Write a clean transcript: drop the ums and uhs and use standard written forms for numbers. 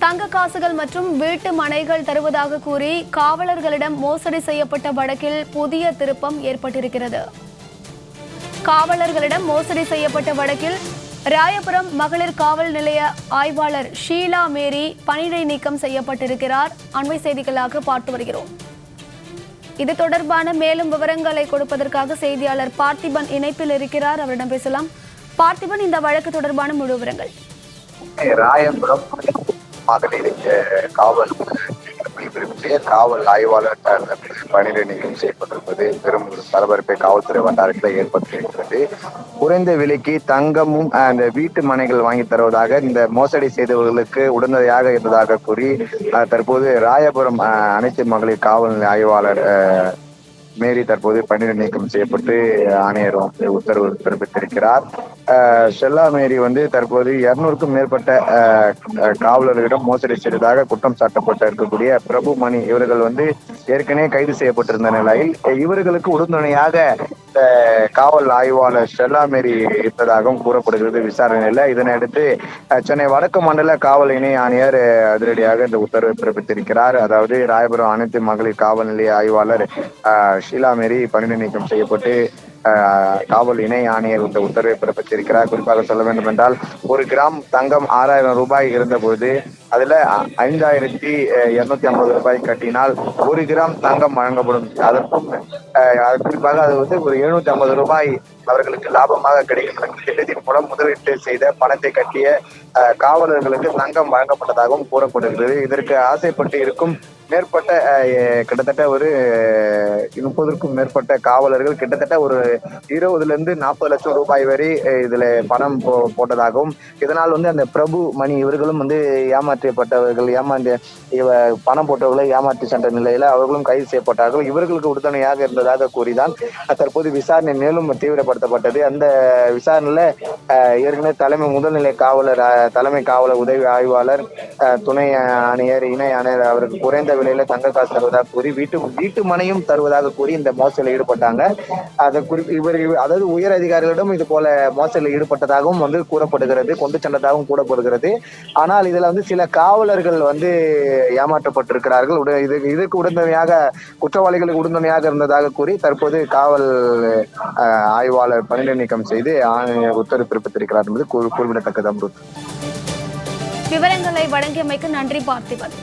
தங்க காசுகள் மற்றும் வீட்டு மனைகள் தருவதாக கூறி காவலர்களிடம் மோசடி செய்யப்பட்ட வழக்கில் புதிய திருப்பம் ஏற்பட்டிருக்கிறது. காவலர்களிடம் மோசடி செய்யப்பட்ட வழக்கில் ராயபுரம் மகளிர் காவல் நிலைய ஆய்வாளர் ஷீலா மேரி பணியிடை நீக்கம் செய்யப்பட்டிருக்கிறார். அண்மை செய்திகளாக பார்த்து வருகிறோம். இது தொடர்பான மேலும் விவரங்களை கொடுப்பதற்காக செய்தியாளர் பார்த்திபன் இணைப்பில் இருக்கிறார். அவரிடம் பேசலாம். பார்த்திபன், இந்த வழக்கு தொடர்பான முழு விவரங்கள். ராயபுரம் மகளிர் காவல் ஆய்வாளர் பணியிடை நீக்கம் செய்யப்பட்டிருப்பது பெரும் பரபரப்பை காவல்துறை வட்டாரத்தில் ஏற்பட்டிருக்கிறது. குறைந்த விலைக்கு தங்கமும் அந்த வீட்டு மனைகள் வாங்கி தருவதாக இந்த மோசடி செய்தவர்களுக்கு உடனடியாக இருந்ததாக கூறி தற்போது ராயபுரம் அனைத்து மகளிர் காவல் ஆய்வாளர் மேரி தற்போது பணியிடை நீக்கம் செய்யப்பட்டு ஆணையர் உத்தரவு பிறப்பித்திருக்கிறார். ஷெல்லா மேரி தற்போது 200க்கும் மேற்பட்ட காவலர்களிடம் மோசடி செய்ததாக குற்றம் சாட்டப்பட்டு இருக்கக்கூடிய பிரபு மணி இவர்கள் ஏற்கனவே கைது செய்யப்பட்டிருந்த நிலையில் இவர்களுக்கு உறுதுணையாக காவல் ஆய்வாளர் ஷெல்லா மேரி இருப்பதாகவும் கூறப்படுகிறது விசாரணையில. இதனையடுத்து சென்னை வடக்கு மண்டல காவல் இணை ஆணையர் அதிரடியாக இந்த உத்தரவை பிறப்பித்திருக்கிறார். அதாவது ராயபுரம் அனைத்து மகளிர் காவல் நிலைய ஆய்வாளர் ஷீலா மேரி பணியிடை நீக்கம் செய்யப்பட்டு காவல் இணை ஆணையர் இந்த உத்தரவை பிறப்பித்திருக்கிறார். குறிப்பாக சொல்ல வேண்டும் என்றால் 1 கிராம் தங்கம் 6000 ரூபாய் இருந்தபோது அதுல 5250 ரூபாய் கட்டினால் 1 கிராம் தங்கம் வழங்கப்படும். அதற்கும் குறிப்பாக அது ஒரு 750 ரூபாய் அவர்களுக்கு லாபமாக கிடைக்கும் திட்டத்தின் மூலம் முதலீட்டு செய்த பணத்தை கட்டிய காவலர்களுக்கு தங்கம் வழங்கப்பட்டதாகவும் கூறப்படுகிறது. இதற்கு ஆசைப்பட்டு இருக்கும் மேற்பட்ட கிட்டத்தட்ட ஒரு 30க்கும் மேற்பட்ட காவலர்கள் கிட்டத்தட்ட ஒரு 20-40 லட்சம் ரூபாய் வரை இதுல பணம் போட்டதாகவும், இதனால் அந்த பிரபு மணி இவர்களும் ஏமாற்றப்பட்டவர்கள் பணம் போட்டவர்களை ஏமாற்றி சென்ற நிலையில அவர்களும் கைது செய்யப்பட்டார்கள். இவர்களுக்கு உறுதுணையாக இருந்ததாக கூறிதான் தற்போது விசாரணை மேலும் தீவிரப்படுத்தப்பட்டது. அந்த விசாரணையில ஏற்கனவே தலைமை காவலர் உதவி ஆய்வாளர் துணை ஆணையர் இணை ஆணையர் அவருக்கு குறைந்த விலையில தங்க காசு தருவதாக கூறி வீட்டு மனையும் தருவதாக கூறி இந்த மோசடியில் ஈடுபட்டாங்க. அதாவது உயர் அதிகாரிகளிடம் இது போல மோசடியில் ஈடுபட்டதாகவும் கூறப்படுகிறது, கொண்டு சென்றதாகவும் கூறப்படுகிறது. ஆனால் இதுல சில காவலர்கள் ஏமாற்றப்பட்டிருக்கிறார்கள். இதற்கு உடனடியாக குற்றவாளிகளுக்கு உடனடியாக இருந்ததாக கூறி தற்போது காவல் ஆய்வாளர் பணியிடை நீக்கம் செய்து உத்தரவு பிறப்பித்திருக்கிறார் என்பது குறிப்பிடத்தக்கது. விவரங்களை வழங்கியமைக்கு நன்றி பார்த்திபன்.